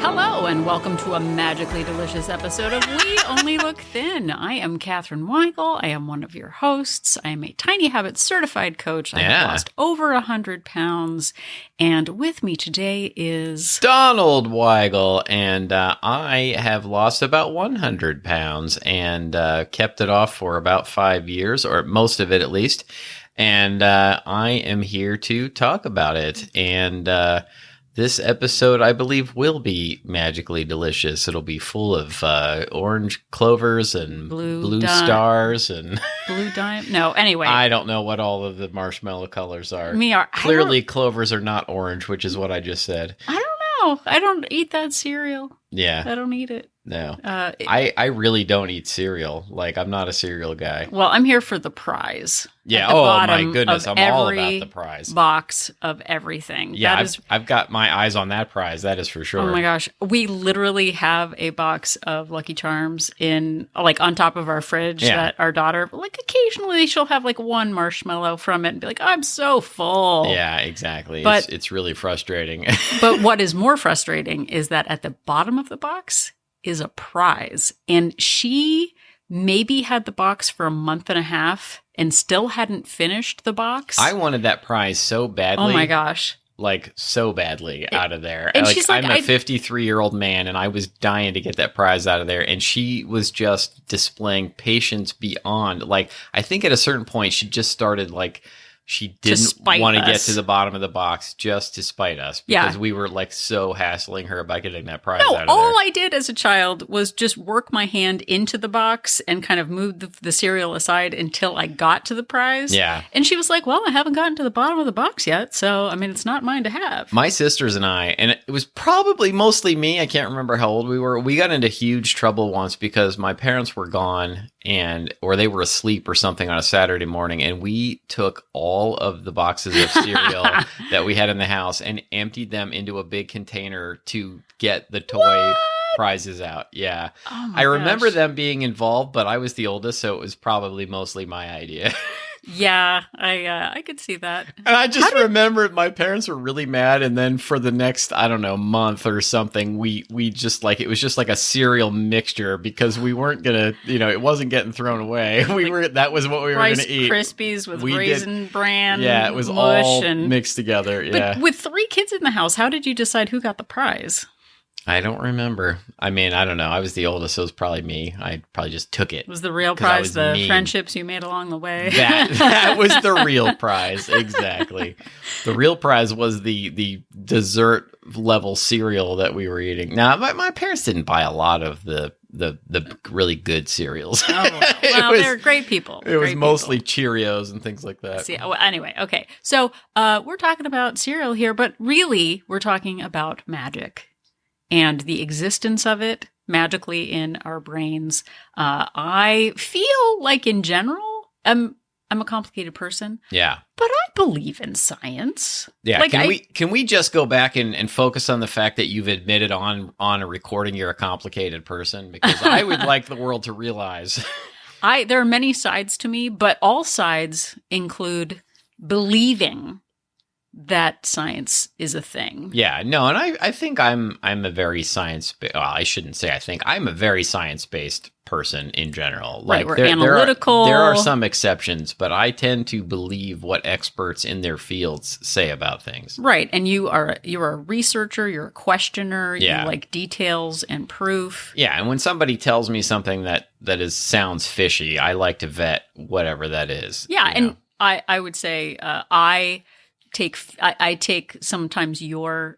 Hello, and welcome to a magically delicious episode of We Only Look Thin. I am Katherine Weigel. I am one of your hosts. I am a Tiny Habits certified coach. I have lost over 100 pounds. And with me today is... Donald Weigel. And I have lost about 100 pounds and kept it off for about 5 years, or most of it at least. And I am here to talk about it. And... this episode, I believe, will be magically delicious. It'll be full of orange clovers and blue stars and blue dime. No, anyway. I don't know what all of the marshmallow colors are. Clearly, clovers are not orange, which is what I just said. I don't know. I don't eat that cereal. Yeah. I don't eat it. No. I really don't eat cereal. Like, I'm not a cereal guy. Well, I'm here for the prize. Yeah. Oh, my goodness. I'm all about the prize. Box of everything. Yeah, I've got my eyes on that prize. That is for sure. Oh, my gosh. We literally have a box of Lucky Charms on top of our fridge that our daughter, occasionally she'll have one marshmallow from it and be like, I'm so full. Yeah, exactly. But, it's really frustrating. But what is more frustrating is that at the bottom of the box is a prize. And she maybe had the box for a month and a half and still hadn't finished the box. I wanted that prize so badly. Oh my gosh. So badly out of there. And she's I'm a 53-year-old man and I was dying to get that prize out of there. And she was just displaying patience beyond. I think at a certain point she just started she didn't want to get to the bottom of the box just to spite us because we were so hassling her about getting that prize out of there. All I did as a child was just work my hand into the box and kind of move the cereal aside until I got to the prize. Yeah. And she was like, well, I haven't gotten to the bottom of the box yet. So, it's not mine to have. My sisters and I, and it was probably mostly me. I can't remember how old we were. We got into huge trouble once because my parents were gone or they were asleep or something on a Saturday morning. And we took all of the boxes of cereal that we had in the house and emptied them into a big container to get the toy prizes out. Yeah. Oh I remember them being involved, but I was the oldest, so it was probably mostly my idea. Yeah, I could see that. And I just remember my parents were really mad, and then for the next, I don't know, month or something, we just it was just like a cereal mixture because we weren't gonna, it wasn't getting thrown away. That was what we were gonna eat. Rice Krispies with Raisin Bran. Yeah, it was all mixed together. Yeah. But with 3 kids in the house, how did you decide who got the prize? I don't remember. I don't know. I was the oldest, so it was probably me. I probably just took it. Was the real prize the friendships you made along the way? That was the real prize, exactly. The real prize was the dessert level cereal that we were eating. Now, my parents didn't buy a lot of the really good cereals. Oh, well, they're great people. It was mostly Cheerios and things like that. Anyway, okay. So we're talking about cereal here, but really we're talking about magic. And the existence of it magically in our brains. I feel like in general, I'm a complicated person. Yeah. But I believe in science. Yeah. Can we just go back and focus on the fact that you've admitted on a recording you're a complicated person? Because I would like the world to realize. There are many sides to me, but all sides include believing that science is a thing. Yeah, no, and I think I'm a very I shouldn't say I think. I'm a very science-based person in general. Right, we're analytical. There are some exceptions, but I tend to believe what experts in their fields say about things. Right, and you're a researcher, you're a questioner, you like details and proof. Yeah, and when somebody tells me something that sounds fishy, I like to vet whatever that is. Yeah, and I would say I take sometimes your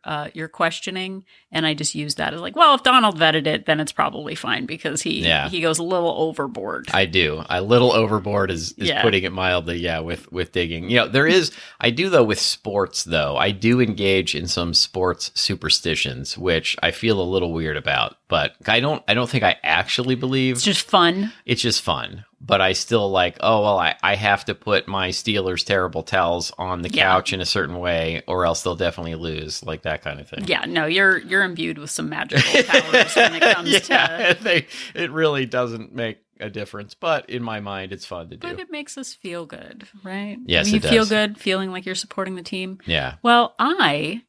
questioning, and I just use that as if Donald vetted it, then it's probably fine because he goes a little overboard. I do. A little overboard is putting it mildly. Yeah, with digging. I do though with sports though. I do engage in some sports superstitions, which I feel a little weird about, but I don't think I actually believe. It's just fun. It's just fun. But I still I have to put my Steelers' terrible towels on the couch in a certain way, or else they'll definitely lose, that kind of thing. Yeah, no, you're imbued with some magical powers when it comes to... It really doesn't make a difference, but in my mind, it's fun to do. But it makes us feel good, right? Yes, it does. You feel does. good feeling like you're supporting the team? Yeah. Well, I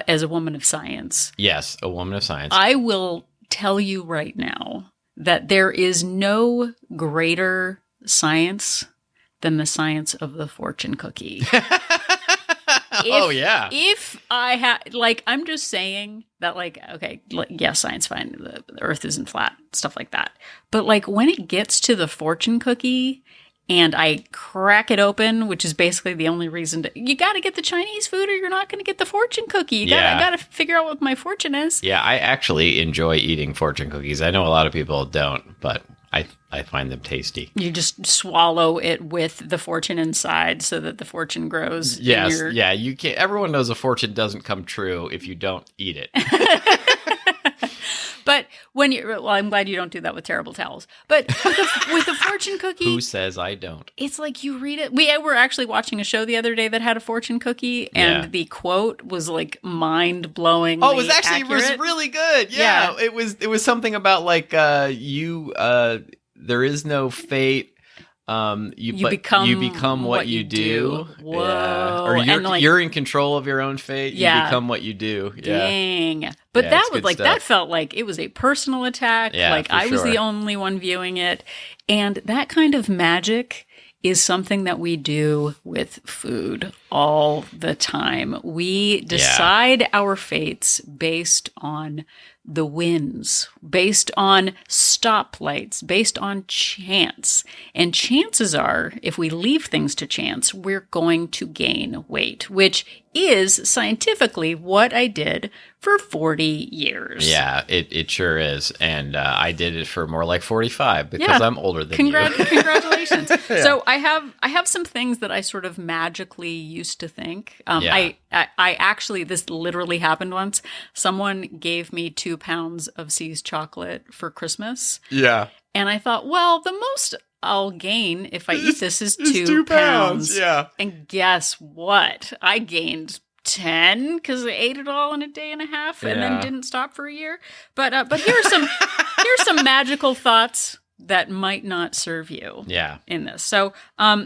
as a woman of science. Yes, a woman of science. I will tell you right now that there is no greater science than the science of the fortune cookie. If I had, like, I'm just saying that, like, okay, yeah, science fine, the earth isn't flat, stuff like that. But, like, when it gets to the fortune cookie and I crack it open, which is basically the only reason you got to get the Chinese food or you're not going to get the fortune cookie. I got to figure out what my fortune is. Yeah, I actually enjoy eating fortune cookies. I know a lot of people don't, but I find them tasty. You just swallow it with the fortune inside so that the fortune grows. Yes, yeah. You can't. Everyone knows a fortune doesn't come true if you don't eat it. But when I'm glad you don't do that with terrible towels. But with the fortune cookie, who says I don't? It's like you read it. We were actually watching a show the other day that had a fortune cookie, and the quote was like mind blowing. Oh, it was actually was really good. Yeah, it was something about like there is no fate. You become what you do. Whoa! Yeah. Or you're in control of your own fate. You become what you do. Dang! Yeah. But that was like stuff. That felt like it was a personal attack. Yeah, like I was the only one viewing it, and that kind of magic is something that we do with food all the time. We decide our fates based on the winds, based on stoplights, based on chance. And chances are, if we leave things to chance, we're going to gain weight, which is scientifically what I did for 40 years. Yeah, it sure is. And I did it for more like 45 because I'm older than you. Congratulations. Yeah. So I have some things that I sort of magically used to think. I actually, this literally happened once. Someone gave me 2 pounds of See's chocolate for Christmas. Yeah. And I thought, well, the most I'll gain if I eat this is 2 pounds. Yeah. And guess what? I gained 10 because I ate it all in a day and a half and then didn't stop for a year. But here's some magical thoughts that might not serve you in this. So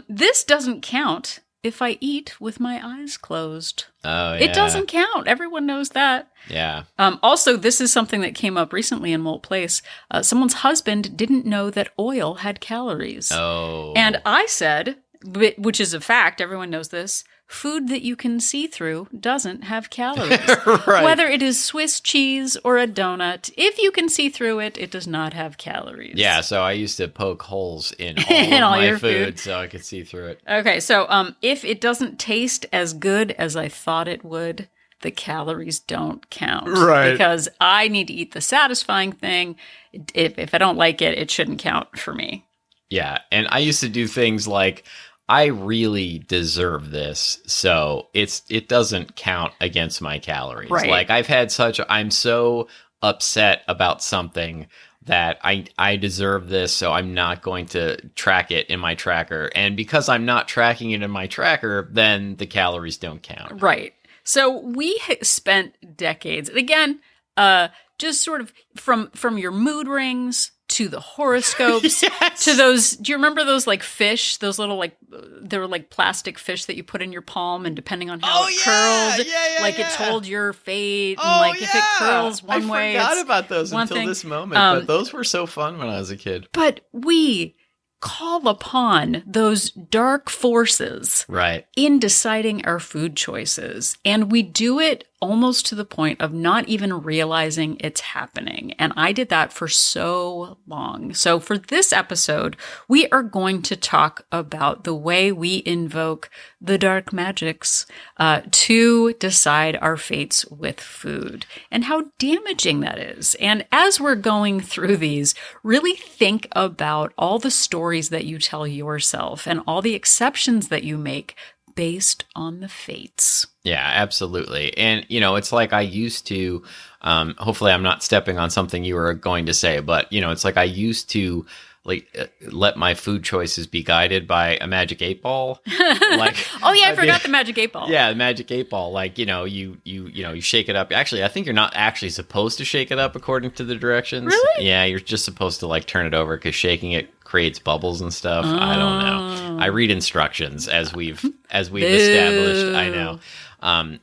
this doesn't count if I eat with my eyes closed. Oh, yeah. It doesn't count. Everyone knows that. Yeah. Also, this is something that came up recently in Molt Place. Someone's husband didn't know that oil had calories. Oh. And I said, which is a fact, everyone knows this, food that you can see through doesn't have calories. Right. Whether it is Swiss cheese or a donut, if you can see through it, it does not have calories. Yeah, so I used to poke holes in all of my food so I could see through it. Okay, so if it doesn't taste as good as I thought it would, the calories don't count. Right. Because I need to eat the satisfying thing. If I don't like it, it shouldn't count for me. Yeah, and I used to do things like, I really deserve this, so it doesn't count against my calories. Right. Like I'm so upset about something that I deserve this, so I'm not going to track it in my tracker. And because I'm not tracking it in my tracker, then the calories don't count. Right. So we spent decades, and again, just sort of from your mood rings to the horoscopes, to those, do you remember those like fish, those little like, they were like plastic fish that you put in your palm and depending on how it curled, it told your fate. And if it curls one way, I forgot about those until this moment, but those were so fun when I was a kid. But we call upon those dark forces in deciding our food choices. And we do it almost to the point of not even realizing it's happening. And I did that for so long. So for this episode, we are going to talk about the way we invoke the dark magics to decide our fates with food and how damaging that is. And as we're going through these, really think about all the stories that you tell yourself and all the exceptions that you make based on the fates. Yeah, absolutely. And, it's like I used to, hopefully I'm not stepping on something you were going to say, but, it's like I used to let my food choices be guided by a magic 8-ball. I forgot the magic 8-ball. Yeah, the magic 8-ball. Like, you shake it up. Actually, I think you're not actually supposed to shake it up according to the directions. Really? Yeah, you're just supposed to turn it over because shaking it creates bubbles and stuff. I don't know. I read instructions as we've Boo. established. I know.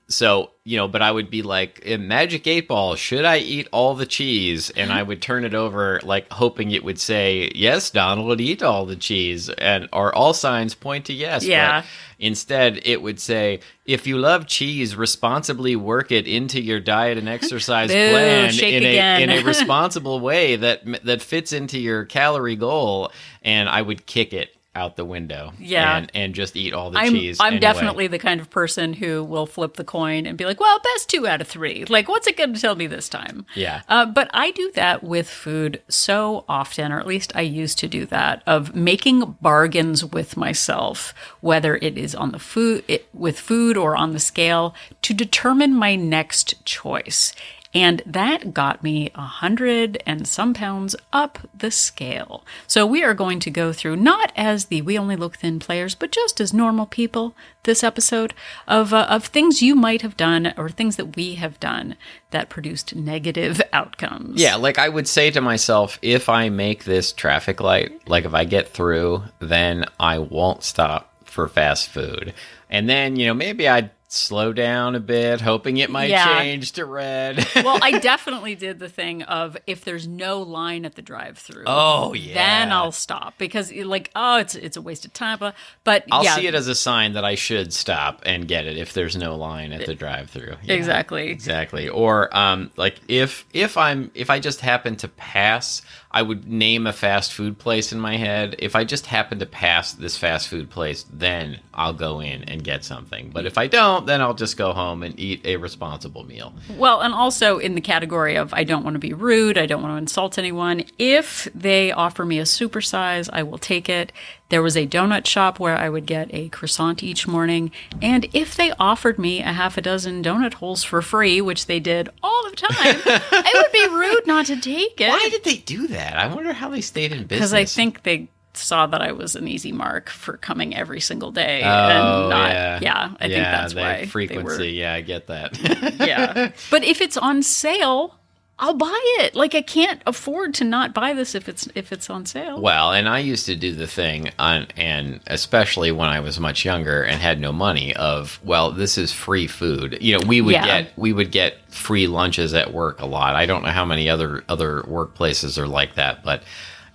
So, but I would be like, in Magic 8 Ball, should I eat all the cheese? And I would turn it over, like, hoping it would say, yes, Donald, eat all the cheese. Or all signs point to yes. Yeah. But instead, it would say, if you love cheese, responsibly work it into your diet and exercise Boo, plan in a responsible way that fits into your calorie goal. And I would kick it out the window, and just eat all the cheese. I'm anyway. definitely the kind of person who will flip the coin and be like, well, best 2 out of 3. Like, what's it going to tell me this time? Yeah. But I do that with food so often, or at least I used to do that, of making bargains with myself, whether it is on the with food or on the scale, to determine my next choice. And that got me 100 and some pounds up the scale. So we are going to go through, not as the We Only Look Thin players, but just as normal people, this episode of things you might have done or things that we have done that produced negative outcomes. Yeah, like I would say to myself, if I make this traffic light, like if I get through, then I won't stop for fast food. And then, maybe I'd slow down a bit, hoping it might change to red. Well, I definitely did the thing of, if there's no line at the drive-thru, then I'll stop, because it's a waste of time. But I'll see it as a sign that I should stop and get it if there's no line at the drive-thru. Yeah, exactly. Or if I just happen to pass, I would name a fast food place in my head. If I just happen to pass this fast food place, then I'll go in and get something. But if I don't, then I'll just go home and eat a responsible meal. Well, and also in the category of, I don't want to be rude, I don't want to insult anyone. If they offer me a supersize, I will take it. There was a donut shop where I would get a croissant each morning, and if they offered me a half a dozen donut holes for free, which they did all the time, it would be rude not to take it. Why did they do that? I wonder how they stayed in business. Because I think they saw that I was an easy mark for coming every single day. I think that's why. Frequency, I get that. Yeah. But if it's on sale, I'll buy it. Like, I can't afford to not buy this if it's on sale. Well, and I used to do the thing, and especially when I was much younger and had no money, of, well, this is free food. We would get free lunches at work a lot. I don't know how many other workplaces are like that, but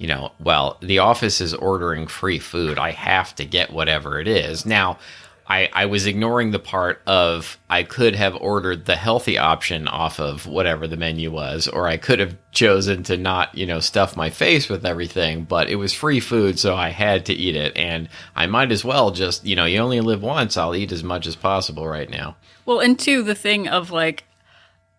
the office is ordering free food. I have to get whatever it is. Now, I was ignoring the part of, I could have ordered the healthy option off of whatever the menu was, or I could have chosen to not, stuff my face with everything, but it was free food, so I had to eat it. And I might as well just, you only live once, I'll eat as much as possible right now. Well, and two, the thing of, like,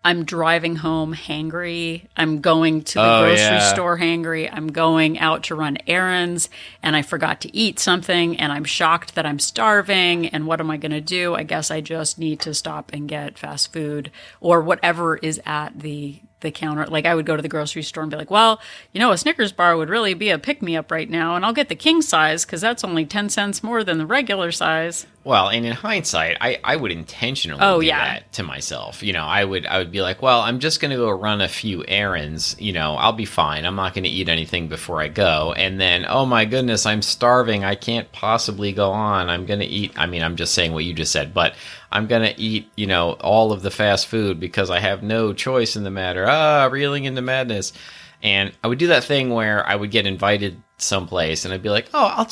I'm driving home hangry. I'm going to the grocery store hangry. I'm going out to run errands, and I forgot to eat something, and I'm shocked that I'm starving. And what am I going to do? I guess I just need to stop and get fast food or whatever is at the counter. Like, I would go to the grocery store and be like, well, a Snickers bar would really be a pick-me-up right now, and I'll get the king size because that's only 10 cents more than the regular size. Well, and in hindsight, I would intentionally do that to myself. I would be like, well, I'm just going to go run a few errands. I'll be fine. I'm not going to eat anything before I go. And then, oh my goodness, I'm starving. I can't possibly go on. I'm going to eat. I mean, I'm just saying what you just said, but I'm going to eat, all of the fast food because I have no choice in the matter. Reeling into madness. And I would do that thing where I would get invited someplace and I'd be like, oh,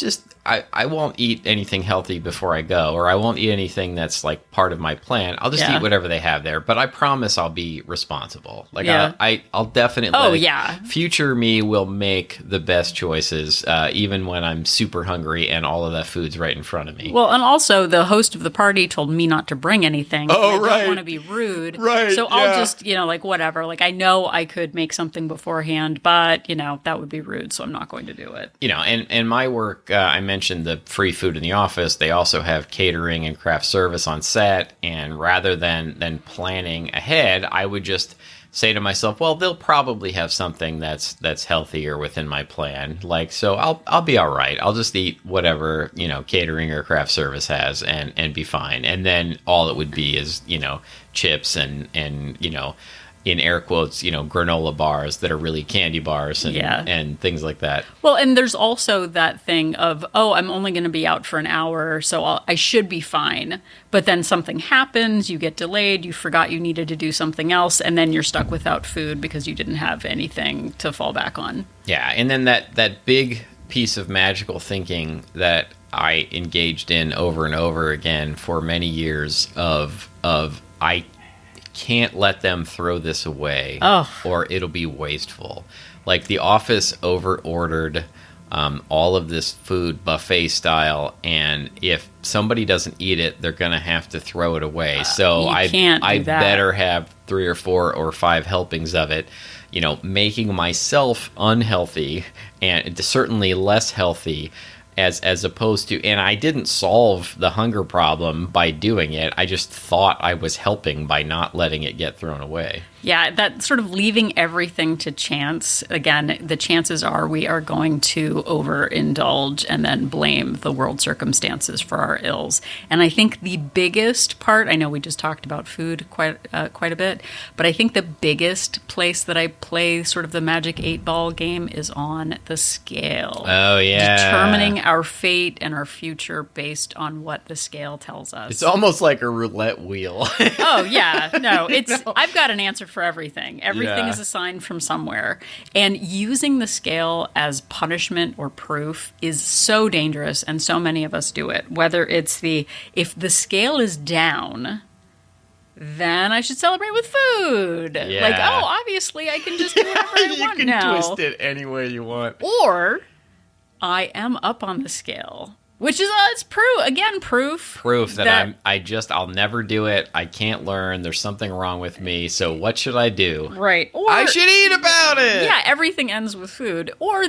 I won't eat anything healthy before I go, or I won't eat anything that's like part of my plan. I'll just eat whatever they have there, but I promise I'll be responsible. Like I'll definitely, future me will make the best choices, even when I'm super hungry and all of that food's right in front of me. Well, and also the host of the party told me not to bring anything. Oh, I don't want to be rude. Right. So I'll just, like whatever. Like, I know I could make something beforehand, but that would be rude. So I'm not going to do it. And my work, I mentioned the free food in the office. They also have catering and craft service on set. And rather than planning ahead, I would just say to myself, well, they'll probably have something that's healthier within my plan. Like, so I'll be all right. I'll just eat whatever, catering or craft service has and be fine. And then all it would be is, chips and in air quotes, granola bars that are really candy bars and things like that. Well, and there's also that thing of, oh, I'm only going to be out for an hour, so I should be fine. But then something happens, you get delayed, you forgot you needed to do something else, and then you're stuck without food because you didn't have anything to fall back on. Yeah, and then that big piece of magical thinking that I engaged in over and over again for many years of I can't let them throw this away or it'll be wasteful. Like the office over ordered all of this food buffet style, and if somebody doesn't eat it, they're gonna have to throw it away. So I better have 3 or 4 or 5 helpings of it, making myself unhealthy and certainly less healthy as opposed to, and I didn't solve the hunger problem by doing it. I just thought I was helping by not letting it get thrown away. Yeah, that sort of leaving everything to chance. Again, the chances are we are going to overindulge and then blame the world circumstances for our ills. And I think the biggest part, I know we just talked about food quite a bit, but I think the biggest place that I play sort of the Magic 8-Ball game is on the scale. Oh, yeah. Determining our fate and our future based on what the scale tells us. It's almost like a roulette wheel. Oh, yeah. No, I've got an answer for everything. Everything is assigned from somewhere. And using the scale as punishment or proof is so dangerous, and so many of us do it. Whether it's if the scale is down, then I should celebrate with food. Yeah. Like, obviously I can just do whatever I want now. You can twist it any way you want. Or I am up on the scale. Which is, it's proof. Proof that I'll never do it. I can't learn. There's something wrong with me. So what should I do? Right. Or I should eat about it. Yeah, everything ends with food. Or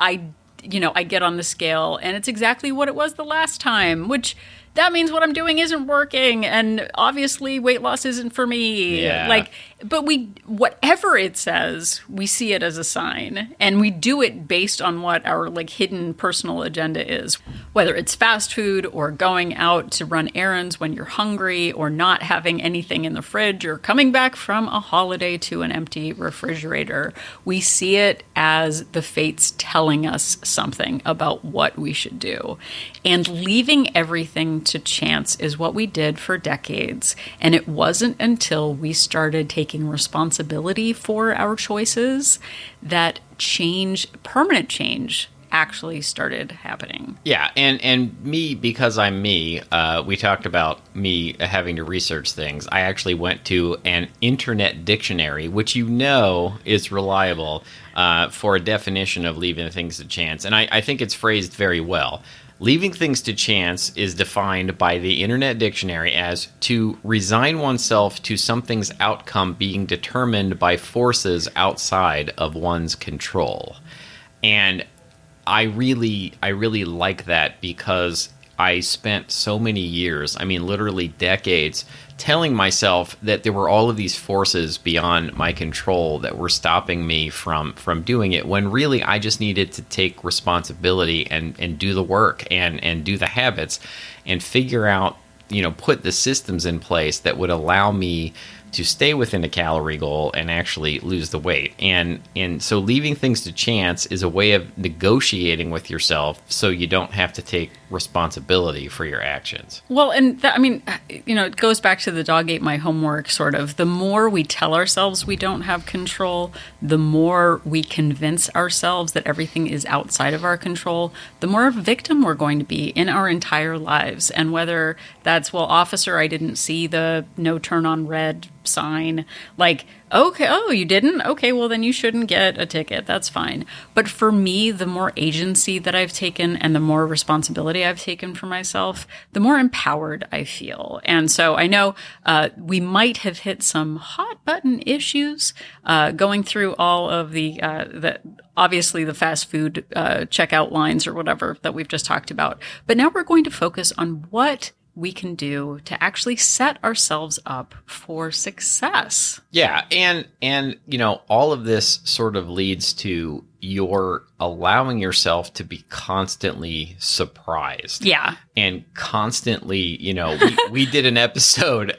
I get on the scale and it's exactly what it was the last time, which that means what I'm doing isn't working, and obviously weight loss isn't for me. Yeah. But whatever it says, we see it as a sign, and we do it based on what our hidden personal agenda is. Whether it's fast food or going out to run errands when you're hungry, or not having anything in the fridge, or coming back from a holiday to an empty refrigerator, we see it as the fates telling us something about what we should do. And leaving everything to chance is what we did for decades. And it wasn't until we started taking responsibility for our choices that permanent change, actually started happening. Yeah, and me, because I'm me, we talked about me having to research things. I actually went to an internet dictionary, which is reliable, for a definition of leaving things to chance. And I think it's phrased very well. Leaving things to chance is defined by the Internet Dictionary as to resign oneself to something's outcome being determined by forces outside of one's control. And I really like that, because I spent so many years, literally decades, telling myself that there were all of these forces beyond my control that were stopping me from doing it, when really I just needed to take responsibility and do the work and do the habits and figure out, put the systems in place that would allow me to stay within a calorie goal and actually lose the weight. And so leaving things to chance is a way of negotiating with yourself so you don't have to take responsibility for your actions. Well, and it goes back to the dog ate my homework sort of. The more we tell ourselves we don't have control, the more we convince ourselves that everything is outside of our control, the more a victim we're going to be in our entire lives. And whether that's, officer, I didn't see the no turn on red sign, okay, you didn't? Okay, well then you shouldn't get a ticket. That's fine. But for me, the more agency that I've taken and the more responsibility I've taken for myself, the more empowered I feel. And so I know we might have hit some hot button issues going through all of the obviously the fast food checkout lines or whatever that we've just talked about. But now we're going to focus on what we can do to actually set ourselves up for success. Yeah, and all of this sort of leads to your allowing yourself to be constantly surprised. Yeah. And constantly, we did an episode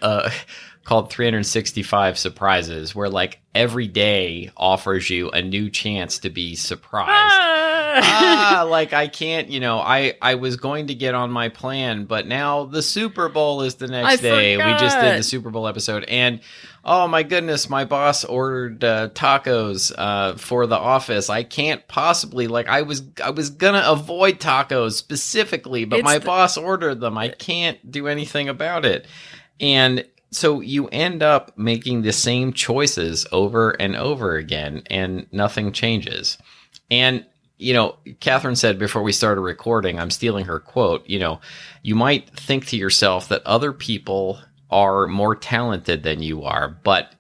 called 365 Surprises, where like every day offers you a new chance to be surprised. Like I can't, I was going to get on my plan, but now the Super Bowl is the next day. Forgot. We just did the Super Bowl episode, and oh my goodness, my boss ordered tacos for the office. I can't possibly, like, I was gonna avoid tacos specifically, but my boss ordered them. I can't do anything about it. And so you end up making the same choices over and over again, and nothing changes. And Catherine said before we started recording, I'm stealing her quote, you might think to yourself that other people are more talented than you are, but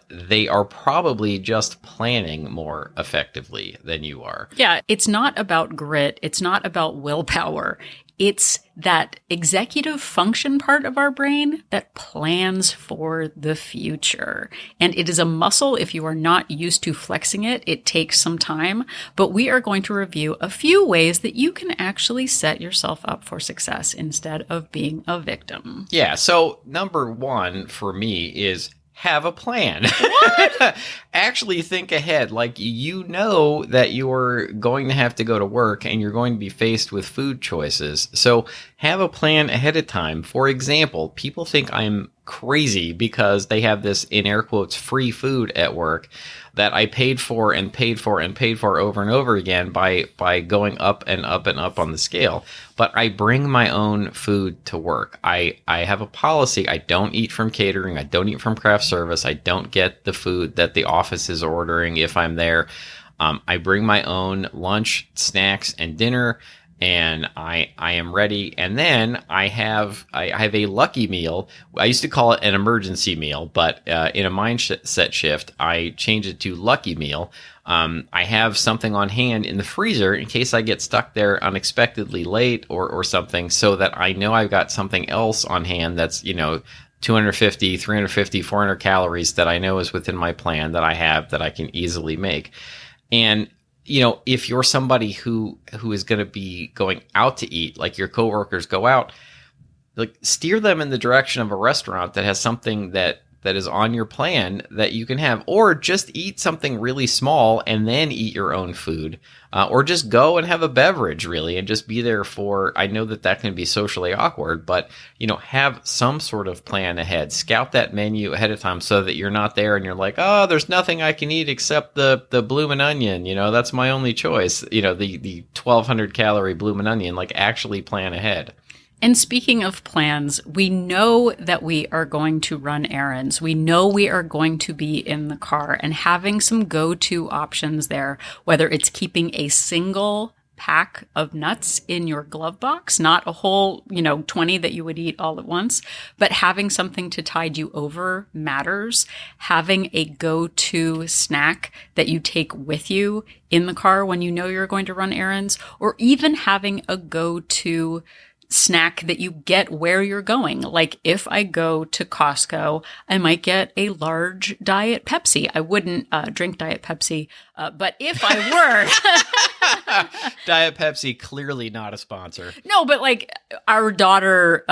they are probably just planning more effectively than you are. Yeah, it's not about grit. It's not about willpower. It's that executive function part of our brain that plans for the future. And it is a muscle. If you are not used to flexing it, it takes some time. But we are going to review a few ways that you can actually set yourself up for success instead of being a victim. Yeah. So number one for me is have a plan. What? Actually think ahead. Like, that you're going to have to go to work and you're going to be faced with food choices. So have a plan ahead of time. For example, people think I'm crazy because they have this, in air quotes, free food at work that I paid for and paid for and paid for over and over again by going up and up and up on the scale. But I bring my own food to work. I have a policy. I don't eat from catering. I don't eat from craft service. I don't get the food that the office is ordering if I'm there. I bring my own lunch, snacks, and dinner, and I am ready. And then I have a lucky meal. I used to call it an emergency meal, but in a mindset shift, I changed it to lucky meal. I have something on hand in the freezer in case I get stuck there unexpectedly late or something, so that I know I've got something else on hand that's 250, 350, 400 calories that I know is within my plan that I have that I can easily make. And if you're somebody who is going to be going out to eat, like your coworkers go out, like steer them in the direction of a restaurant that has something that is on your plan that you can have, or just eat something really small and then eat your own food, or just go and have a beverage really and just be there for, I know that can be socially awkward, but have some sort of plan ahead. Scout that menu ahead of time so that you're not there and you're like, oh, there's nothing I can eat except the bloomin' onion. That's my only choice. The 1,200 calorie bloomin' onion. Like, actually plan ahead. And speaking of plans, we know that we are going to run errands. We know we are going to be in the car, and having some go-to options there, whether it's keeping a single pack of nuts in your glove box, not a whole, 20 that you would eat all at once, but having something to tide you over matters. Having a go-to snack that you take with you in the car when you know you're going to run errands, or even having a go-to snack that you get where you're going. Like, if I go to Costco, I might get a large Diet Pepsi. I wouldn't drink Diet Pepsi, but if I were... Diet Pepsi, clearly not a sponsor. No, but like our daughter,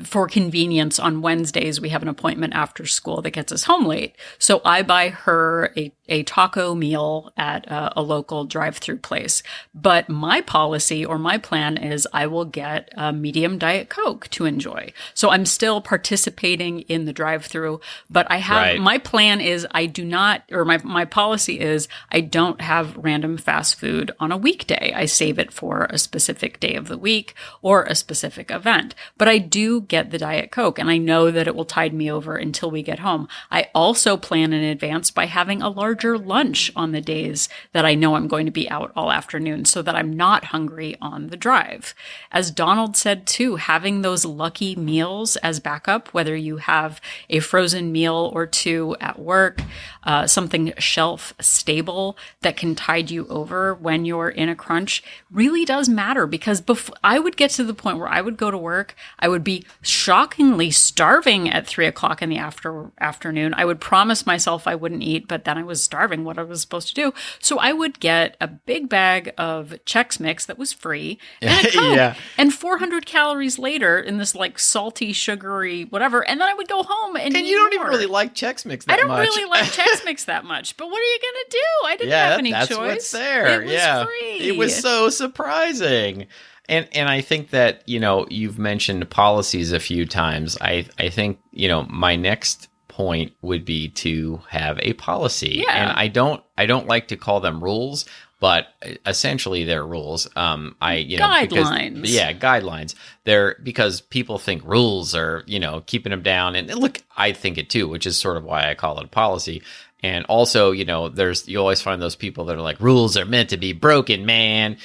for convenience, on Wednesdays, we have an appointment after school that gets us home late. So I buy her a taco meal at a local drive-through place. But my policy or my plan is I will get a medium Diet Coke to enjoy. So I'm still participating in the drive-through, but I have, right. My plan is I do not, or my policy is I don't have random fast food on a weekday. I save it for a specific day of the week or a specific event. But I do get the Diet Coke, and I know that it will tide me over until we get home. I also plan in advance by having a larger lunch on the days that I know I'm going to be out all afternoon, so that I'm not hungry on the drive. As Donald said too, having those lucky meals as backup, whether you have a frozen meal or two at work, something shelf stable that can tide you over when you're in a crunch, really does matter. Because I would get to the point where I would go to work, I would be shockingly starving at 3 o'clock in the afternoon. I would promise myself I wouldn't eat, but then I was starving, what I was supposed to do. So I would get a big bag of Chex Mix that was free and a Coke. Yeah. And 400 calories later in this like salty, sugary, whatever. And then I would go home and you don't even really like Chex Mix that much. I don't really like Chex Mix that much. But what are you going to do? I didn't have any choice. That's what's there. It was free. It was so surprising. And I think that, you've mentioned policies a few times. I think, my next point would be to have a policy. Yeah. And I don't like to call them rules, but essentially they're rules. Guidelines. Guidelines. They're because people think rules are, keeping them down. And look, I think it too, which is sort of why I call it a policy. And also, you always find those people that are like, rules are meant to be broken, man.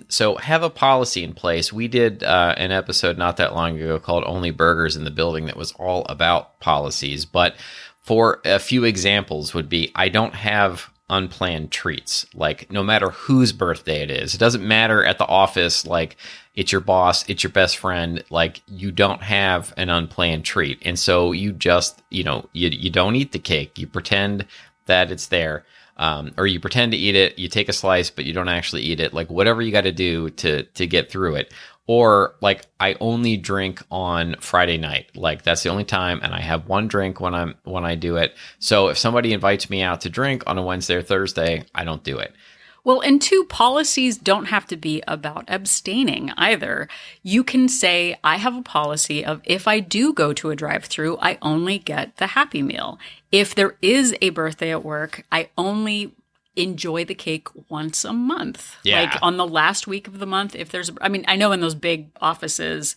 So have a policy in place. We did an episode not that long ago called Only Burgers in the Building that was all about policies. But for a few examples would be, I don't have unplanned treats. Like, no matter whose birthday it is, it doesn't matter at the office, like, it's your boss, it's your best friend, like, you don't have an unplanned treat. And so you just, you don't eat the cake. You pretend that it's there. Or you pretend to eat it, you take a slice, but you don't actually eat it. Like, whatever you got to do to get through it. Or like, I only drink on Friday night. Like, that's the only time, and I have one drink when I do it. So if somebody invites me out to drink on a Wednesday or Thursday, I don't do it. Well, and two, policies don't have to be about abstaining either. You can say, I have a policy of if I do go to a drive-thru, I only get the Happy Meal. If there is a birthday at work, I only enjoy the cake once a month. Yeah. Like on the last week of the month, I know in those big offices,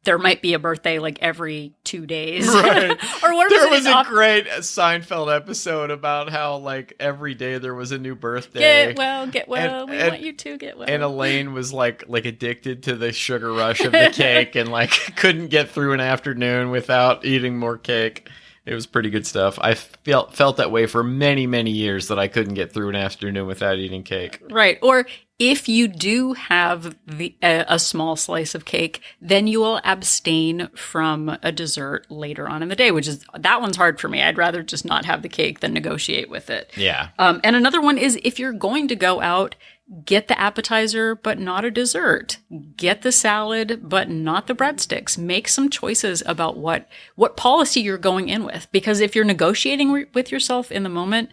there might be a birthday like every 2 days. Right. Or what there was a great Seinfeld episode about how like every day there was a new birthday. Get well. We want you to get well. And Elaine was like addicted to the sugar rush of the cake and like couldn't get through an afternoon without eating more cake. It was pretty good stuff. I felt that way for many, many years, that I couldn't get through an afternoon without eating cake. Right. Or if you do have a small slice of cake, then you will abstain from a dessert later on in the day, that one's hard for me. I'd rather just not have the cake than negotiate with it. Yeah. And another one is, if you're going to go out, get the appetizer, but not a dessert. Get the salad, but not the breadsticks. Make some choices about what policy you're going in with. Because if you're negotiating with yourself in the moment,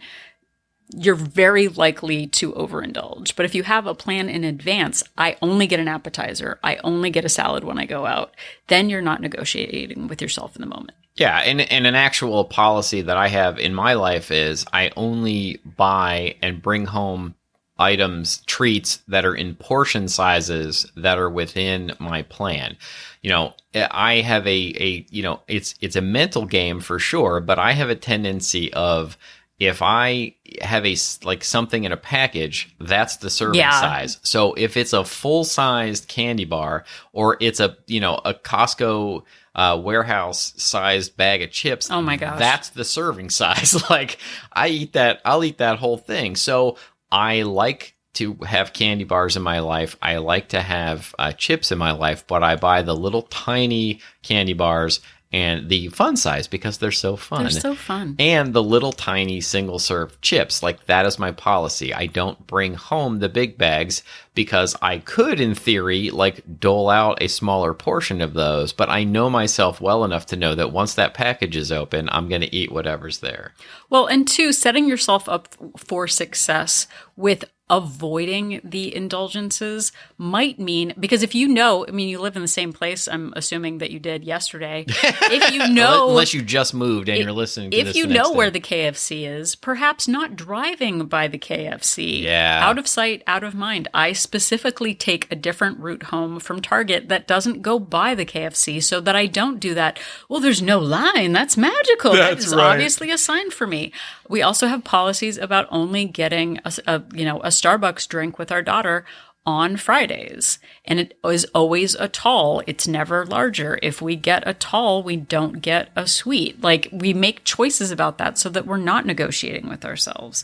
you're very likely to overindulge. But if you have a plan in advance, I only get an appetizer, I only get a salad when I go out, then you're not negotiating with yourself in the moment. Yeah, and an actual policy that I have in my life is I only buy and bring home treats that are in portion sizes that are within my plan. I have it's a mental game for sure, but I have a tendency of, if I have something in a package, that's the serving size. So if it's a full-sized candy bar, or it's a Costco warehouse sized bag of chips, oh my gosh, that's the serving size. Like, I'll eat that whole thing. So I like to have candy bars in my life. I like to have chips in my life, but I buy the little tiny candy bars and the fun size because they're so fun. They're so fun. And the little tiny single serve chips. Like, that is my policy. I don't bring home the big bags because I could, in theory, dole out a smaller portion of those. But I know myself well enough to know that once that package is open, I'm going to eat whatever's there. Well, and two, setting yourself up for success with avoiding the indulgences might mean, because if you live in the same place, I'm assuming that you did yesterday. If you know, unless you just moved and you're listening to this, if you know where the KFC is, perhaps not driving by the KFC. Yeah. Out of sight, out of mind. I specifically take a different route home from Target that doesn't go by the KFC so that I don't do that. Well, there's no line. That's magical. That is obviously a sign for me. We also have policies about only getting a Starbucks drink with our daughter on Fridays. And it is always a tall. It's never larger. If we get a tall, we don't get a sweet. We make choices about that so that we're not negotiating with ourselves.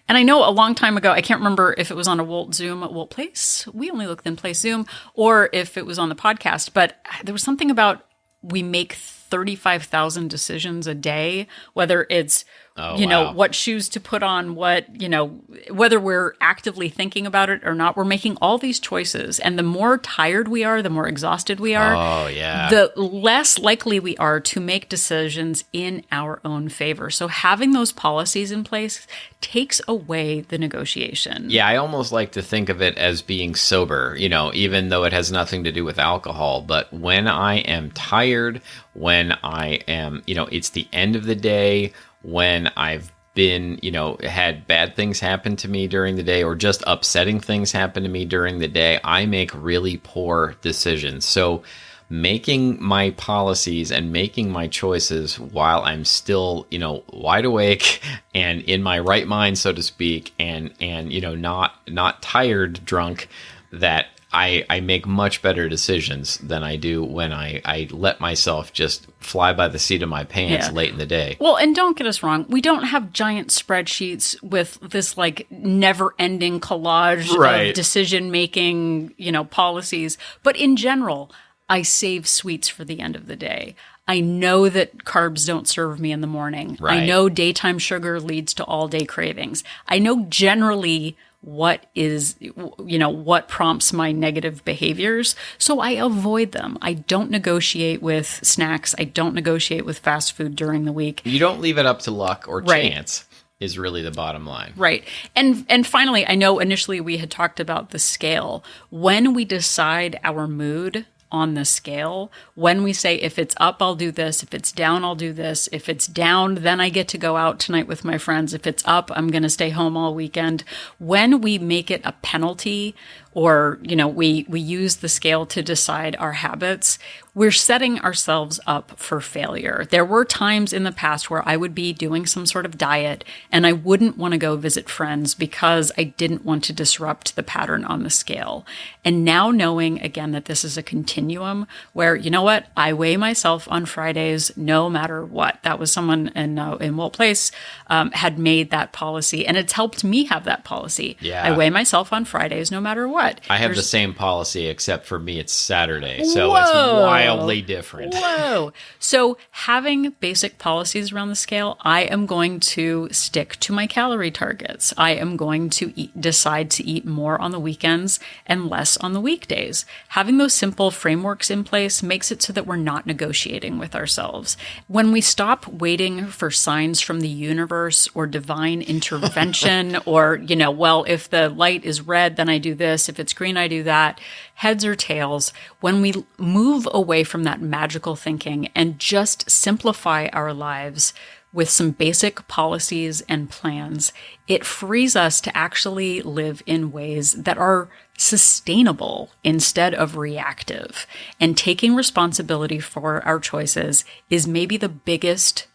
And I know a long time ago, I can't remember if it was on a Wolt Place, We Only Look Thin Place Zoom, or if it was on the podcast, but there was something about we make 35,000 decisions a day, whether it's, Oh, you know, wow. what shoes to put on, what, you know, whether we're actively thinking about it or not, we're making all these choices. And the more tired we are, the more exhausted we are, Oh, yeah. the less likely we are to make decisions in our own favor. So having those policies in place takes away the negotiation. Yeah, I almost like to think of it as being sober, you know, even though it has nothing to do with alcohol. But when I am tired, when I am, you know, it's the end of the day, when I've been, you know, had bad things happen to me during the day or just upsetting things happen to me during the day, I make really poor decisions. So making my policies and making my choices while I'm still, you know, wide awake and in my right mind, so to speak, and you know, not tired, drunk, that I make much better decisions than I do when I let myself just fly by the seat of my pants late in the day. Well, and don't get us wrong. We don't have giant spreadsheets with this like never ending collage of decision making, you know, policies. But in general, I save sweets for the end of the day. I know that carbs don't serve me in the morning. Right. I know daytime sugar leads to all day cravings. I know generally what is, you know, what prompts my negative behaviors. So I avoid them. I don't negotiate with snacks. I don't negotiate with fast food during the week. You don't leave it up to luck or chance is really the bottom line. Right. And finally, I know initially we had talked about the scale. When we decide our mood on the scale, when we say, if it's up, I'll do this. If it's down, I'll do this. If it's down, then I get to go out tonight with my friends. If it's up, I'm going to stay home all weekend. When we make it a penalty, or, you know, we use the scale to decide our habits, we're setting ourselves up for failure. There were times in the past where I would be doing some sort of diet and I wouldn't want to go visit friends because I didn't want to disrupt the pattern on the scale. And now knowing again that this is a continuum where, you know what, I weigh myself on Fridays no matter what. That was someone in Walt Place had made that policy, and it's helped me have that policy. Yeah. I weigh myself on Fridays no matter what. I have the same policy, except for me, it's Saturday. So it's wildly different. Whoa. So having basic policies around the scale, I am going to stick to my calorie targets. I am going to decide to eat more on the weekends and less on the weekdays. Having those simple frameworks in place makes it so that we're not negotiating with ourselves. When we stop waiting for signs from the universe or divine intervention or, you know, well, if the light is red, then I do this. If it's green, I do that. Heads or tails, when we move away from that magical thinking and just simplify our lives with some basic policies and plans, it frees us to actually live in ways that are sustainable instead of reactive. And taking responsibility for our choices is maybe the biggest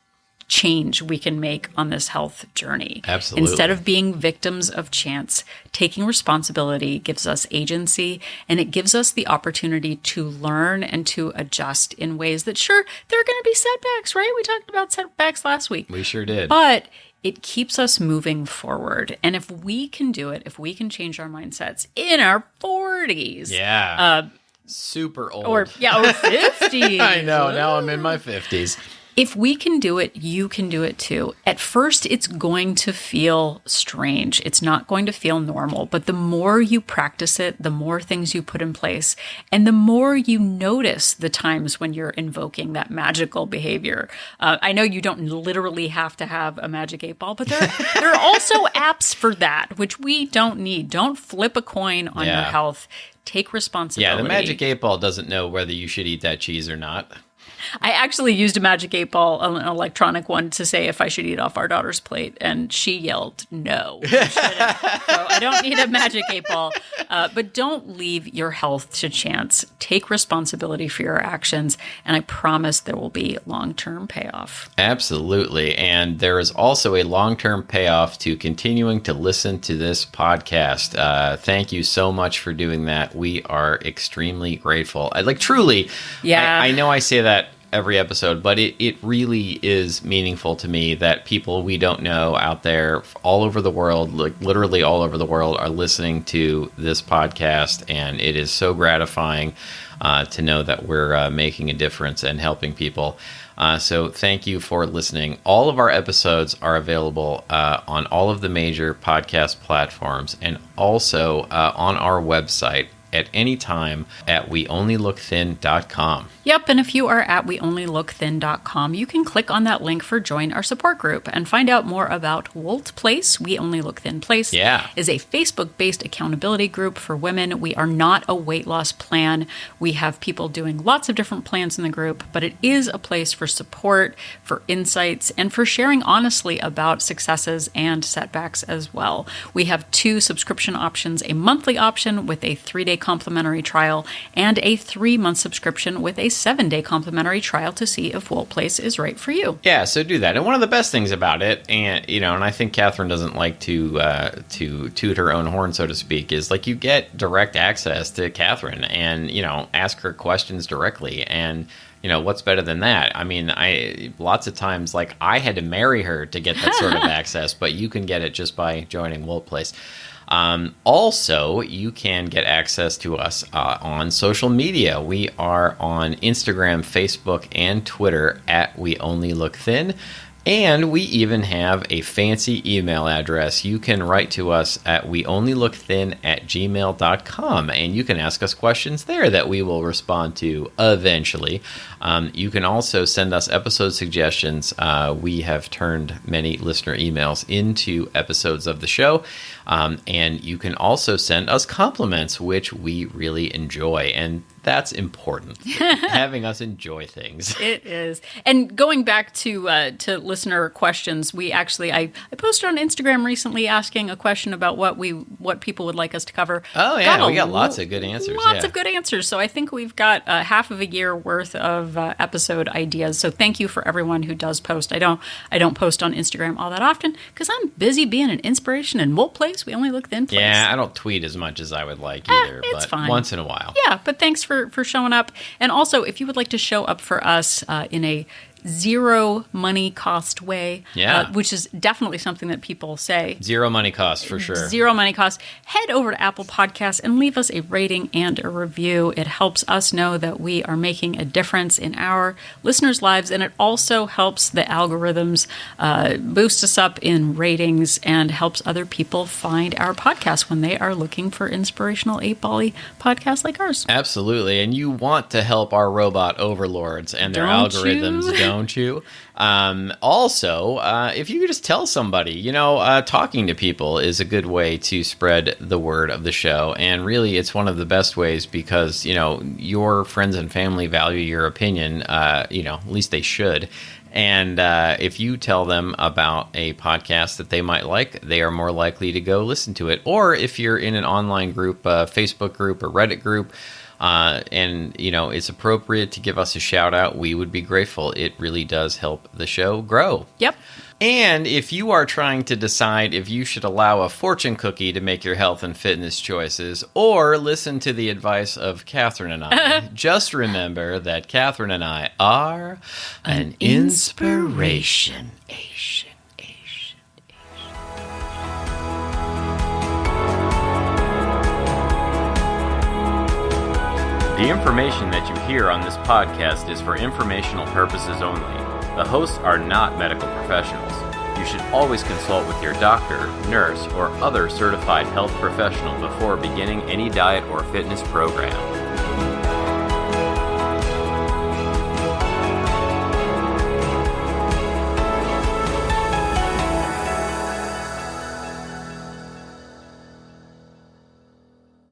change we can make on this health journey. Absolutely. Instead of being victims of chance, taking responsibility gives us agency, and it gives us the opportunity to learn and to adjust in ways that, sure, there are going to be setbacks, right? We talked about setbacks last week. We sure did. But it keeps us moving forward. And if we can do it, if we can change our mindsets in our 40s. Yeah. Super old. Or 50s. I know. Now I'm in my 50s. If we can do it, you can do it too. At first, it's going to feel strange. It's not going to feel normal. But the more you practice it, the more things you put in place, and the more you notice the times when you're invoking that magical behavior. I know you don't literally have to have a magic 8-ball, but there are also apps for that, which we don't need. Don't flip a coin on your health. Take responsibility. Yeah, the magic 8-ball doesn't know whether you should eat that cheese or not. I actually used a magic 8-ball, an electronic one, to say if I should eat off our daughter's plate, and she yelled, no. So I don't need a magic 8-ball, but don't leave your health to chance. Take responsibility for your actions, and I promise there will be long-term payoff. Absolutely, and there is also a long-term payoff to continuing to listen to this podcast. Thank you so much for doing that. We are extremely grateful. Truly, yeah. I know I say that every episode, but it really is meaningful to me that people we don't know out there all over the world, like literally all over the world, are listening to this podcast, and it is so gratifying to know that we're making a difference and helping people. So thank you for listening. All of our episodes are available on all of the major podcast platforms, and also on our website at any time at weonlylookthin.com. Yep, and if you are at weonlylookthin.com, you can click on that link for Join Our Support Group and find out more about Wolt Place. We Only Look Thin Place is a Facebook-based accountability group for women. We are not a weight loss plan. We have people doing lots of different plans in the group, but it is a place for support, for insights, and for sharing honestly about successes and setbacks as well. We have 2 subscription options, a monthly option with a 3-day complimentary trial and a 3-month subscription with a 7-day complimentary trial to see if Wolt Place is right for you. Yeah, so do that. And one of the best things about it, and and I think Catherine doesn't like to toot her own horn, so to speak, is like you get direct access to Catherine and ask her questions directly. And what's better than that? I mean, lots of times, like, I had to marry her to get that sort of access, but you can get it just by joining Wolt Place. Also, you can get access to us on social media. We are on Instagram, Facebook, and Twitter at We Only Look Thin. And we even have a fancy email address. You can write to us at weonlylookthin@gmail.com, and you can ask us questions there that we will respond to eventually. You can also send us episode suggestions. We have turned many listener emails into episodes of the show. And you can also send us compliments, which we really enjoy. And that's important, having us enjoy things. It is. And going back to listener questions, I posted on Instagram recently asking a question about what people would like us to cover. Oh, yeah. We got lots of good answers. Lots of good answers. So I think we've got half of a year worth of episode ideas. So thank you for everyone who does post. I don't post on Instagram all that often because I'm busy being an inspiration in Wolt Place. We Only Look Thin Place. Yeah, I don't tweet as much as I would like either. It's but fine. Once in a while. Yeah, but thanks for showing up. And also, if you would like to show up for us in a zero money cost way, which is definitely something that people say. Zero money cost, for sure. Zero money cost. Head over to Apple Podcasts and leave us a rating and a review. It helps us know that we are making a difference in our listeners' lives, and it also helps the algorithms boost us up in ratings and helps other people find our podcast when they are looking for inspirational 8-bally podcasts like ours. Absolutely. And you want to help our robot overlords and their algorithms, don't you? Also, if you could just tell somebody, talking to people is a good way to spread the word of the show. And really, it's one of the best ways because, your friends and family value your opinion, at least they should. And if you tell them about a podcast that they might like, they are more likely to go listen to it. Or if you're in an online group, Facebook group or Reddit group, and it's appropriate to give us a shout out, we would be grateful. It really does help the show grow. Yep. And if you are trying to decide if you should allow a fortune cookie to make your health and fitness choices or listen to the advice of Catherine and I, just remember that Catherine and I are an inspiration. The information that you hear on this podcast is for informational purposes only. The hosts are not medical professionals. You should always consult with your doctor, nurse, or other certified health professional before beginning any diet or fitness program.